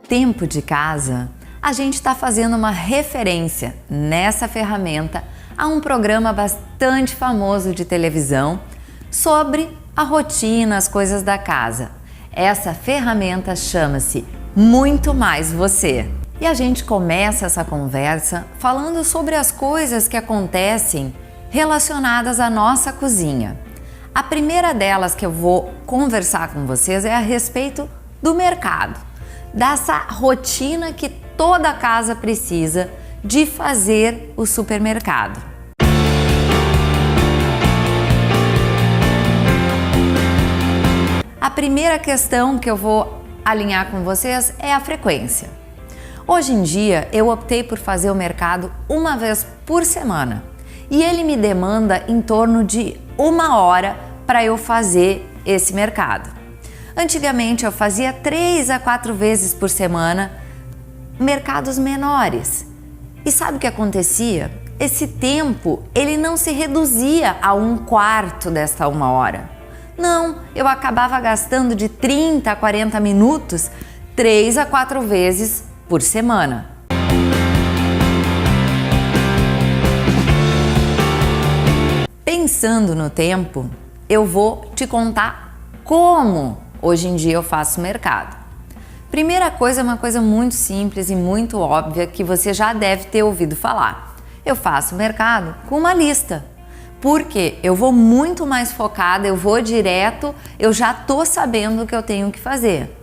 tempo de casa, a gente está fazendo uma referência nessa ferramenta a um programa bastante famoso de televisão sobre a rotina, as coisas da casa. Essa ferramenta chama-se Muito Mais Você. E a gente começa essa conversa falando sobre as coisas que acontecem relacionadas à nossa cozinha. A primeira delas que eu vou conversar com vocês é a respeito do mercado, dessa rotina que toda casa precisa de fazer o supermercado. A primeira questão que eu vou alinhar com vocês é a frequência. Hoje em dia eu optei por fazer o mercado uma vez por semana e ele me demanda em torno de 1 hora para eu fazer esse mercado. Antigamente eu fazia 3 a 4 vezes por semana mercados menores. E sabe o que acontecia? Esse tempo ele não se reduzia a 1/4 desta 1 hora. Não, eu acabava gastando de 30 a 40 minutos 3 a 4 vezes por semana. Pensando no tempo, eu vou te contar como hoje em dia eu faço mercado. Primeira coisa é uma coisa muito simples e muito óbvia que você já deve ter ouvido falar. Eu faço mercado com uma lista. Porque eu vou muito mais focada, eu vou direto, eu já tô sabendo o que eu tenho que fazer.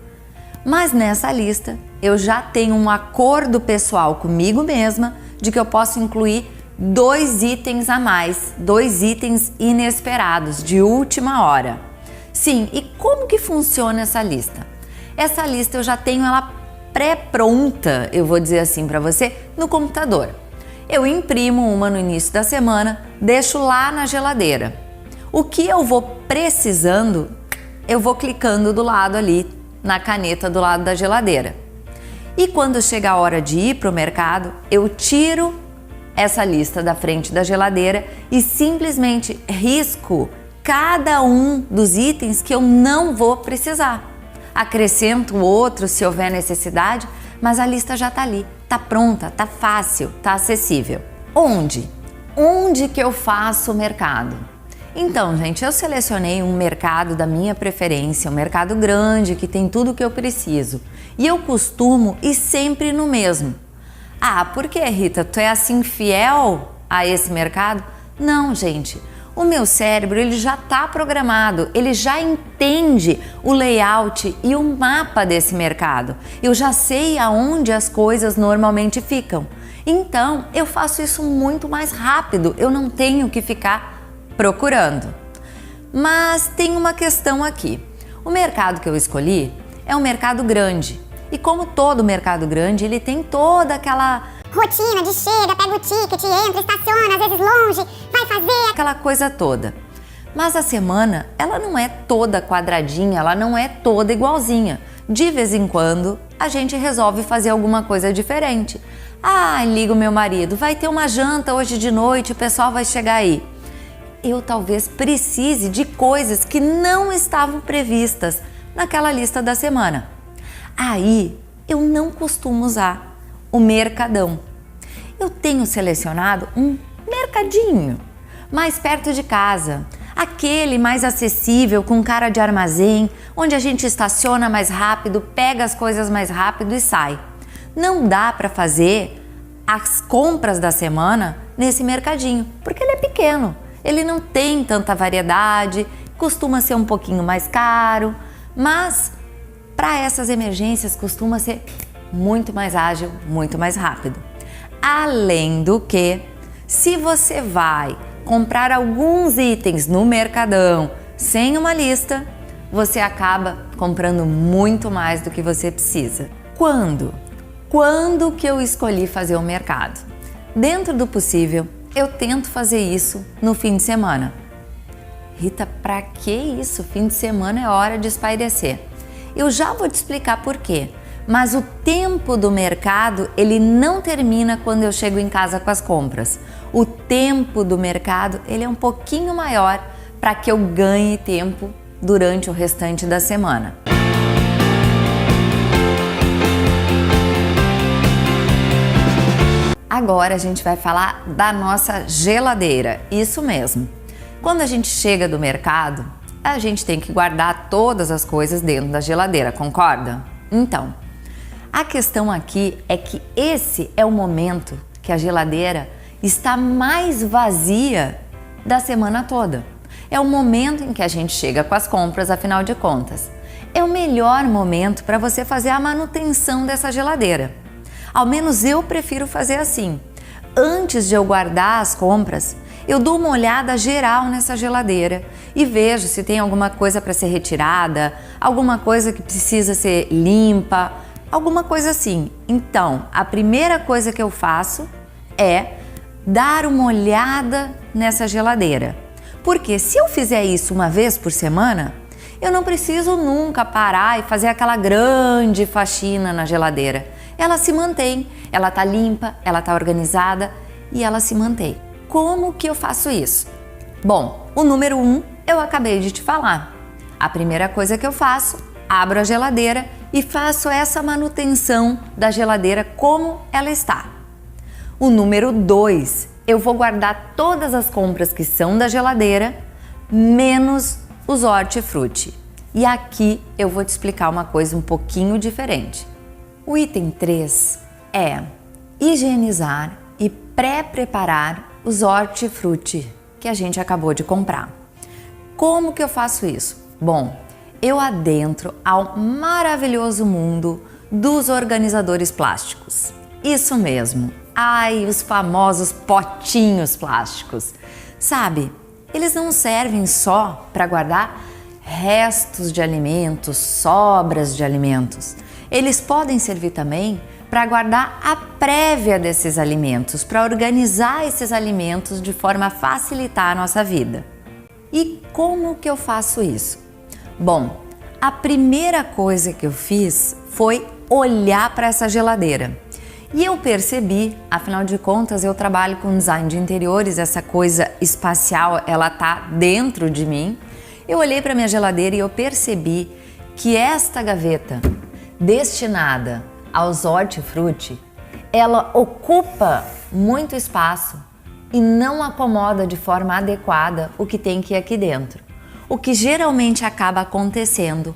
Mas nessa lista eu já tenho um acordo pessoal comigo mesma de que eu posso incluir 2 itens a mais, 2 itens inesperados de última hora. Sim, e como que funciona essa lista? Essa lista eu já tenho ela pré-pronta, eu vou dizer assim para você, no computador. Eu imprimo uma no início da semana, deixo lá na geladeira. O que eu vou precisando, eu vou clicando do lado ali, na caneta do lado da geladeira. E quando chega a hora de ir para o mercado, eu tiro essa lista da frente da geladeira e simplesmente risco cada um dos itens que eu não vou precisar. Acrescento outro se houver necessidade, mas a lista já está ali, está pronta, está fácil, está acessível. Onde? Onde que eu faço o mercado? Então, gente, eu selecionei um mercado da minha preferência, um mercado grande que tem tudo o que eu preciso. E eu costumo ir sempre no mesmo. Ah, por que, Rita? Tu é assim fiel a esse mercado? Não, gente. O meu cérebro ele já está programado, ele já entende o layout e o mapa desse mercado. Eu já sei aonde as coisas normalmente ficam. Então, eu faço isso muito mais rápido, eu não tenho que ficar procurando. Mas tem uma questão aqui. O mercado que eu escolhi é um mercado grande. E como todo mercado grande, ele tem toda aquela rotina de chega, pega o ticket, entra, estaciona, às vezes longe, vai fazer aquela coisa toda. Mas a semana, ela não é toda quadradinha, ela não é toda igualzinha. De vez em quando, a gente resolve fazer alguma coisa diferente. Ah, liga o meu marido, vai ter uma janta hoje de noite, o pessoal vai chegar aí. Eu talvez precise de coisas que não estavam previstas naquela lista da semana. Aí, eu não costumo usar o mercadão. Eu tenho selecionado um mercadinho mais perto de casa, aquele mais acessível, com cara de armazém, onde a gente estaciona mais rápido, pega as coisas mais rápido e sai. Não dá para fazer as compras da semana nesse mercadinho, porque ele é pequeno, ele não tem tanta variedade, costuma ser um pouquinho mais caro, mas para essas emergências costuma ser muito mais ágil, muito mais rápido. Além do que, se você vai comprar alguns itens no mercadão sem uma lista, você acaba comprando muito mais do que você precisa. Quando? Quando que eu escolhi fazer o mercado? Dentro do possível, eu tento fazer isso no fim de semana. Rita, pra que isso? Fim de semana é hora de espairecer. Eu já vou te explicar por quê. Mas o tempo do mercado, ele não termina quando eu chego em casa com as compras. O tempo do mercado, ele é um pouquinho maior para que eu ganhe tempo durante o restante da semana. Agora a gente vai falar da nossa geladeira, isso mesmo. Quando a gente chega do mercado, a gente tem que guardar todas as coisas dentro da geladeira, concorda? Então, a questão aqui é que esse é o momento que a geladeira está mais vazia da semana toda. É o momento em que a gente chega com as compras, afinal de contas. É o melhor momento para você fazer a manutenção dessa geladeira. Ao menos eu prefiro fazer assim. Antes de eu guardar as compras, eu dou uma olhada geral nessa geladeira e vejo se tem alguma coisa para ser retirada, alguma coisa que precisa ser limpa, alguma coisa assim. Então, a primeira coisa que eu faço é dar uma olhada nessa geladeira. Porque se eu fizer isso uma vez por semana, eu não preciso nunca parar e fazer aquela grande faxina na geladeira. Ela se mantém, ela tá limpa, ela tá organizada e ela se mantém. Como que eu faço isso? Bom, o número 1 eu acabei de te falar. A primeira coisa que eu faço, abro a geladeira e faço essa manutenção da geladeira como ela está. O número 2, eu vou guardar todas as compras que são da geladeira, menos os hortifruti. E aqui eu vou te explicar uma coisa um pouquinho diferente. O item 3 é higienizar e pré-preparar os hortifruti que a gente acabou de comprar. Como que eu faço isso? Bom, eu adentro ao maravilhoso mundo dos organizadores plásticos. Isso mesmo. Ai, os famosos potinhos plásticos. Sabe, eles não servem só para guardar restos de alimentos, sobras de alimentos. Eles podem servir também para guardar a prévia desses alimentos, para organizar esses alimentos de forma a facilitar a nossa vida. E como que eu faço isso? Bom, a primeira coisa que eu fiz foi olhar para essa geladeira. E eu percebi, afinal de contas, eu trabalho com design de interiores, essa coisa espacial, ela tá dentro de mim. Eu olhei para minha geladeira e eu percebi que esta gaveta destinada aos hortifruti, ela ocupa muito espaço e não acomoda de forma adequada o que tem que ir aqui dentro. O que geralmente acaba acontecendo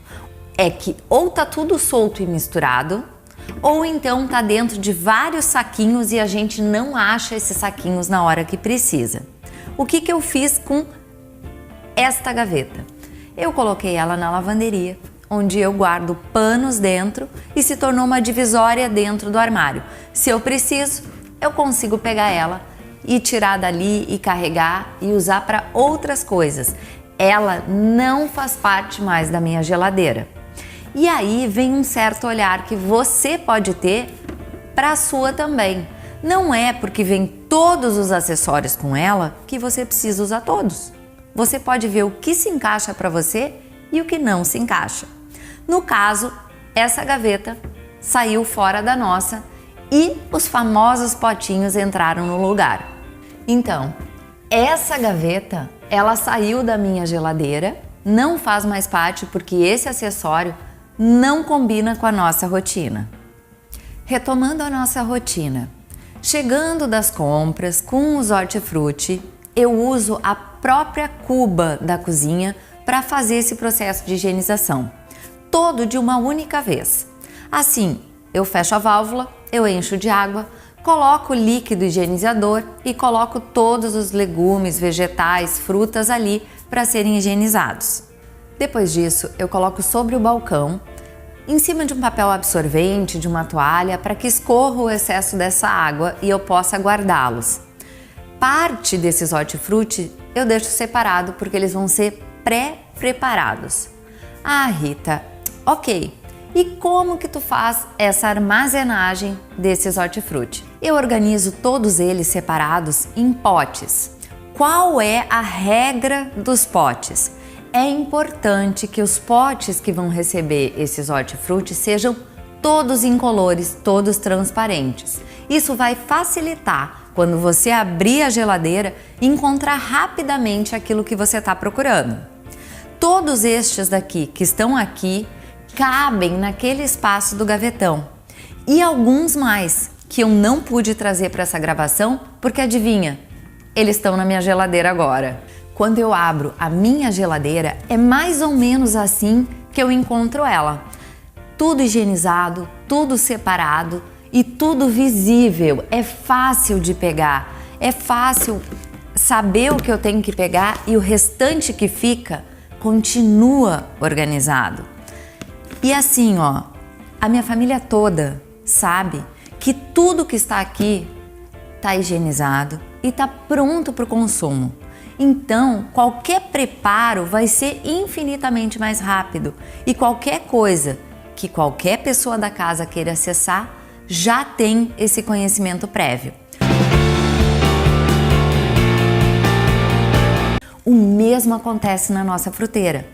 é que ou tá tudo solto e misturado, ou então tá dentro de vários saquinhos e a gente não acha esses saquinhos na hora que precisa. O que que eu fiz com esta gaveta? Eu coloquei ela na lavanderia, onde eu guardo panos dentro e se tornou uma divisória dentro do armário. Se eu preciso, eu consigo pegar ela e tirar dali e carregar e usar para outras coisas. Ela não faz parte mais da minha geladeira. E aí vem um certo olhar que você pode ter para a sua também. Não é porque vem todos os acessórios com ela que você precisa usar todos. Você pode ver o que se encaixa para você e o que não se encaixa. No caso, essa gaveta saiu fora da nossa e os famosos potinhos entraram no lugar. Então, essa gaveta, ela saiu da minha geladeira, não faz mais parte porque esse acessório não combina com a nossa rotina. Retomando a nossa rotina, chegando das compras com os hortifruti, eu uso a própria cuba da cozinha para fazer esse processo de higienização, todo de uma única vez. Assim, eu fecho a válvula, eu encho de água, coloco o líquido higienizador e coloco todos os legumes, vegetais, frutas ali para serem higienizados. Depois disso, eu coloco sobre o balcão, em cima de um papel absorvente, de uma toalha, para que escorra o excesso dessa água e eu possa guardá-los. Parte desses hortifruti eu deixo separado porque eles vão ser pré-preparados. Ah, Rita, ok. E como que tu faz essa armazenagem desses hortifruti? Eu organizo todos eles separados em potes. Qual é a regra dos potes? É importante que os potes que vão receber esses hortifruti sejam todos incolores, todos transparentes. Isso vai facilitar quando você abrir a geladeira e encontrar rapidamente aquilo que você está procurando. Todos estes daqui que estão aqui cabem naquele espaço do gavetão e alguns mais que eu não pude trazer para essa gravação, porque adivinha? Eles estão na minha geladeira agora. Quando eu abro a minha geladeira, é mais ou menos assim que eu encontro ela. Tudo higienizado, tudo separado e tudo visível. É fácil de pegar, é fácil saber o que eu tenho que pegar e o restante que fica continua organizado. E assim, ó, a minha família toda sabe que tudo que está aqui está higienizado e está pronto para o consumo. Então, qualquer preparo vai ser infinitamente mais rápido e qualquer coisa que qualquer pessoa da casa queira acessar já tem esse conhecimento prévio. O mesmo acontece na nossa fruteira.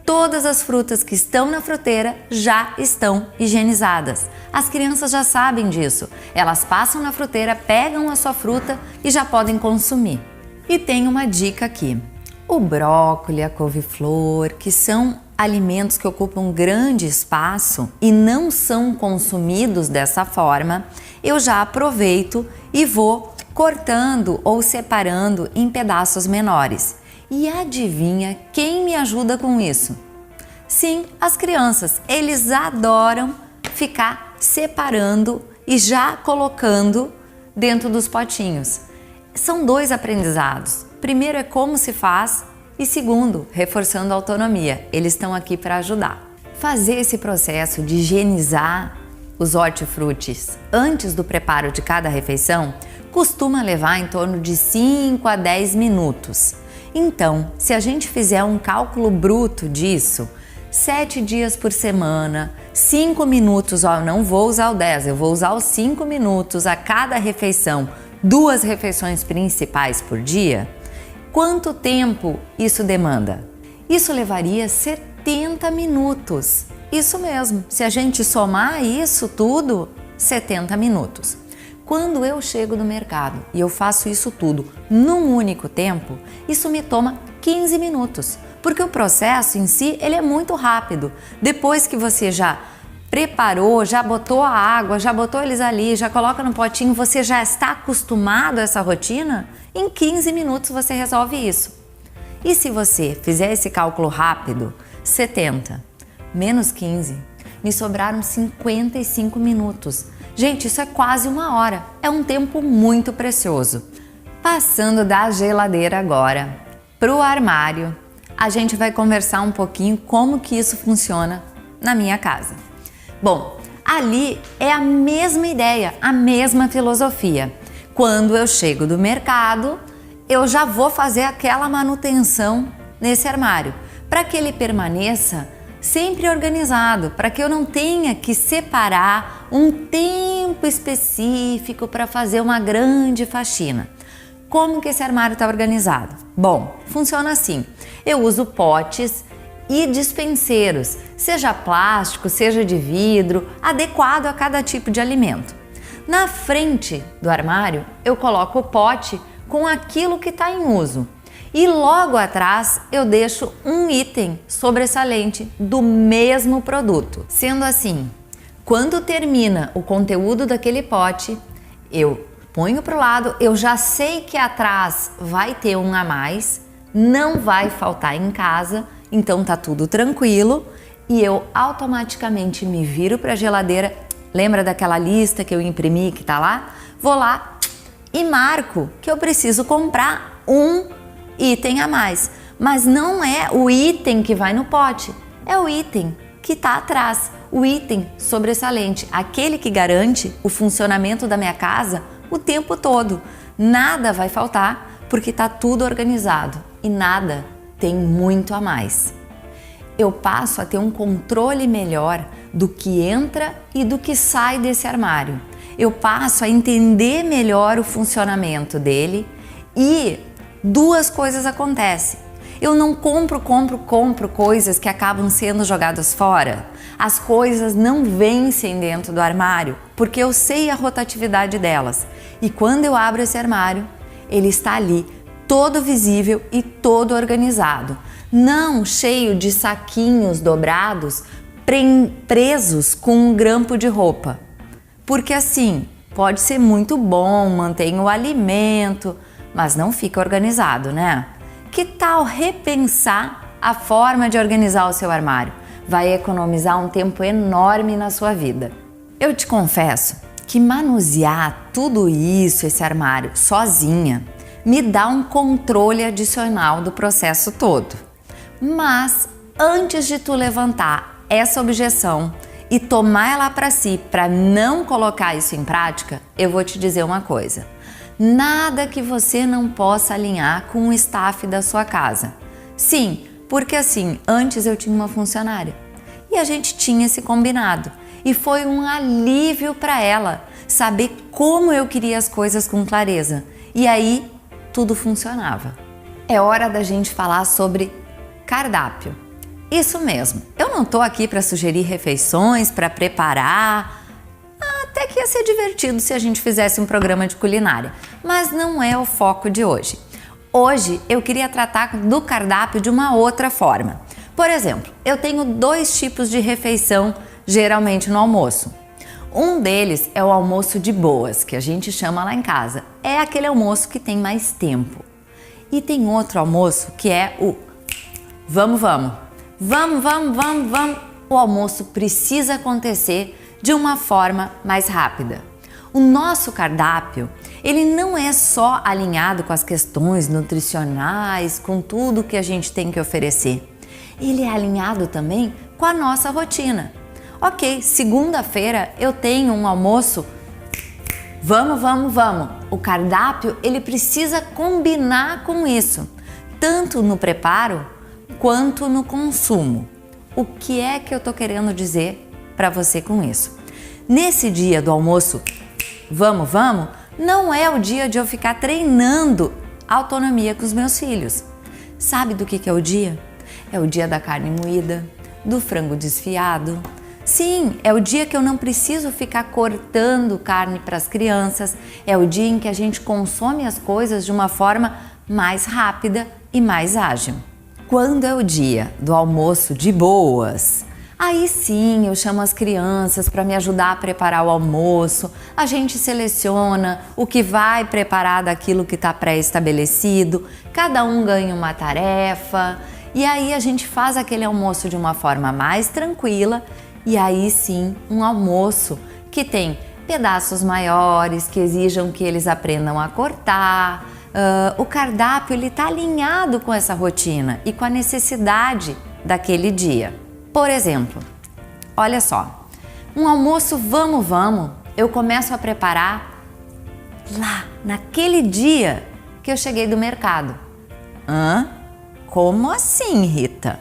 Todas as frutas que estão na fruteira já estão higienizadas. As crianças já sabem disso. Elas passam na fruteira, pegam a sua fruta e já podem consumir. E tem uma dica aqui. O brócolis, a couve-flor, que são alimentos que ocupam grande espaço e não são consumidos dessa forma, eu já aproveito e vou cortando ou separando em pedaços menores. E adivinha quem me ajuda com isso? Sim, as crianças. Eles adoram ficar separando e já colocando dentro dos potinhos. São dois aprendizados. Primeiro é como se faz e segundo, reforçando a autonomia. Eles estão aqui para ajudar. Fazer esse processo de higienizar os hortifrutis antes do preparo de cada refeição costuma levar em torno de 5 a 10 minutos. Então, se a gente fizer um cálculo bruto disso, 7 dias por semana, 5 minutos, ó, eu não vou usar o 10, eu vou usar os 5 minutos a cada refeição, 2 refeições principais por dia, quanto tempo isso demanda? Isso levaria 70 minutos. Isso mesmo, se a gente somar isso tudo, 70 minutos. Quando eu chego no mercado e eu faço isso tudo num único tempo, isso me toma 15 minutos, porque o processo em si ele é muito rápido. Depois que você já preparou, já botou a água, já botou eles ali, já coloca no potinho, você já está acostumado a essa rotina, em 15 minutos você resolve isso. E se você fizer esse cálculo rápido, 70 menos 15, me sobraram 55 minutos. Gente, isso é quase 1 hora, é um tempo muito precioso. Passando da geladeira agora para o armário, a gente vai conversar um pouquinho como que isso funciona na minha casa. Bom, ali é a mesma ideia, a mesma filosofia. Quando eu chego do mercado, eu já vou fazer aquela manutenção nesse armário, para que ele permaneça sempre organizado, para que eu não tenha que separar um tempo específico para fazer uma grande faxina. Como que esse armário está organizado? Bom, funciona assim. Eu uso potes e dispenseiros, seja plástico, seja de vidro, adequado a cada tipo de alimento. Na frente do armário, eu coloco o pote com aquilo que está em uso. E logo atrás eu deixo um item sobressalente do mesmo produto. Sendo assim, quando termina o conteúdo daquele pote, eu ponho para o lado, eu já sei que atrás vai ter um a mais, não vai faltar em casa, então tá tudo tranquilo e eu automaticamente me viro para a geladeira. Lembra daquela lista que eu imprimi que tá lá? Vou lá e marco que eu preciso comprar um item a mais, mas não é o item que vai no pote, é o item que está atrás, o item sobressalente, aquele que garante o funcionamento da minha casa o tempo todo. Nada vai faltar porque está tudo organizado e nada tem muito a mais. Eu passo a ter um controle melhor do que entra e do que sai desse armário. Eu passo a entender melhor o funcionamento dele e 2 coisas acontecem. Eu não compro coisas que acabam sendo jogadas fora. As coisas não vencem dentro do armário porque eu sei a rotatividade delas. E quando eu abro esse armário, ele está ali, todo visível e todo organizado. Não cheio de saquinhos dobrados presos com um grampo de roupa. Porque assim, pode ser muito bom, mantém o alimento, mas não fica organizado, né? Que tal repensar a forma de organizar o seu armário? Vai economizar um tempo enorme na sua vida. Eu te confesso que manusear tudo isso, esse armário, sozinha, me dá um controle adicional do processo todo. Mas antes de tu levantar essa objeção e tomar ela para si, para não colocar isso em prática, eu vou te dizer uma coisa. Nada que você não possa alinhar com o staff da sua casa. Sim, porque assim, antes eu tinha uma funcionária e a gente tinha esse combinado. E foi um alívio para ela saber como eu queria as coisas com clareza. E aí, tudo funcionava. É hora da gente falar sobre cardápio. Isso mesmo, eu não tô aqui para sugerir refeições, para preparar. Até que ia ser divertido se a gente fizesse um programa de culinária, mas não é o foco de hoje. Hoje eu queria tratar do cardápio de uma outra forma. Por exemplo, eu tenho 2 tipos de refeição geralmente no almoço. Um deles é o almoço de boas, que a gente chama lá em casa. É aquele almoço que tem mais tempo. E tem outro almoço que é o vamos. O almoço precisa acontecer de uma forma mais rápida. O nosso cardápio, ele não é só alinhado com as questões nutricionais, com tudo que a gente tem que oferecer. Ele é alinhado também com a nossa rotina. Ok, segunda-feira eu tenho um almoço, vamos. O cardápio, ele precisa combinar com isso, tanto no preparo quanto no consumo. O que é que eu tô querendo dizer para você com isso? Nesse dia do almoço, vamos, não é o dia de eu ficar treinando autonomia com os meus filhos. Sabe do que é o dia? É o dia da carne moída, do frango desfiado. Sim, é o dia que eu não preciso ficar cortando carne para as crianças. É o dia em que a gente consome as coisas de uma forma mais rápida e mais ágil. Quando é o dia do almoço de boas, aí sim eu chamo as crianças para me ajudar a preparar o almoço. A gente seleciona o que vai preparar daquilo que está pré-estabelecido. Cada um ganha uma tarefa. E aí a gente faz aquele almoço de uma forma mais tranquila. E aí sim, um almoço que tem pedaços maiores, que exijam que eles aprendam a cortar. O cardápio ele está alinhado com essa rotina e com a necessidade daquele dia. Por exemplo, olha só, um almoço vamos, eu começo a preparar lá, naquele dia que eu cheguei do mercado. Como assim, Rita?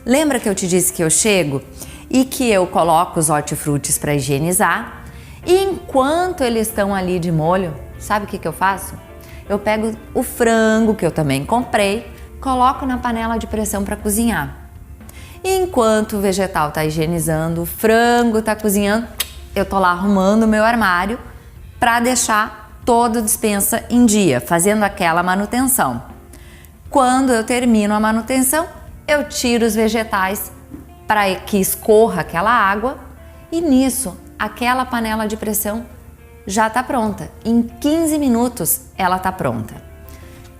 Lembra que eu te disse que eu chego e que eu coloco os hortifrutis para higienizar? E enquanto eles estão ali de molho, sabe o que eu faço? Eu pego o frango, que eu também comprei, coloco na panela de pressão para cozinhar. E enquanto o vegetal está higienizando, o frango está cozinhando, eu tô lá arrumando o meu armário para deixar toda a despensa em dia, fazendo aquela manutenção. Quando eu termino a manutenção, eu tiro os vegetais para que escorra aquela água e nisso, aquela panela de pressão já está pronta. Em 15 minutos ela está pronta.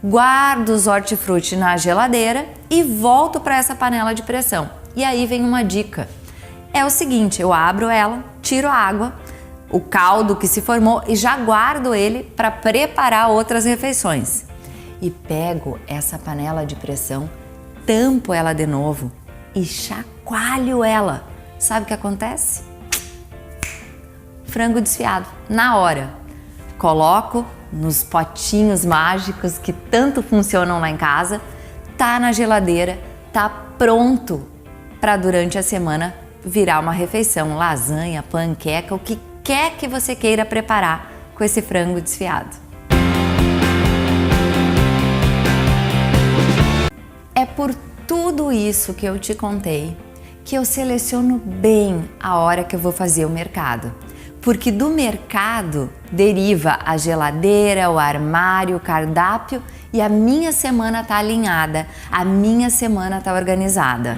Guardo os hortifruti na geladeira e volto para essa panela de pressão. E aí vem uma dica. É o seguinte, eu abro ela, tiro a água, o caldo que se formou e já guardo ele para preparar outras refeições. E pego essa panela de pressão, tampo ela de novo e chacoalho ela. Sabe o que acontece? Frango desfiado, na hora. Coloco nos potinhos mágicos que tanto funcionam lá em casa, tá na geladeira, tá pronto para durante a semana virar uma refeição, lasanha, panqueca, o que quer que você queira preparar com esse frango desfiado. É por tudo isso que eu te contei que eu seleciono bem a hora que eu vou fazer o mercado. Porque do mercado deriva a geladeira, o armário, o cardápio e a minha semana tá alinhada, a minha semana tá organizada.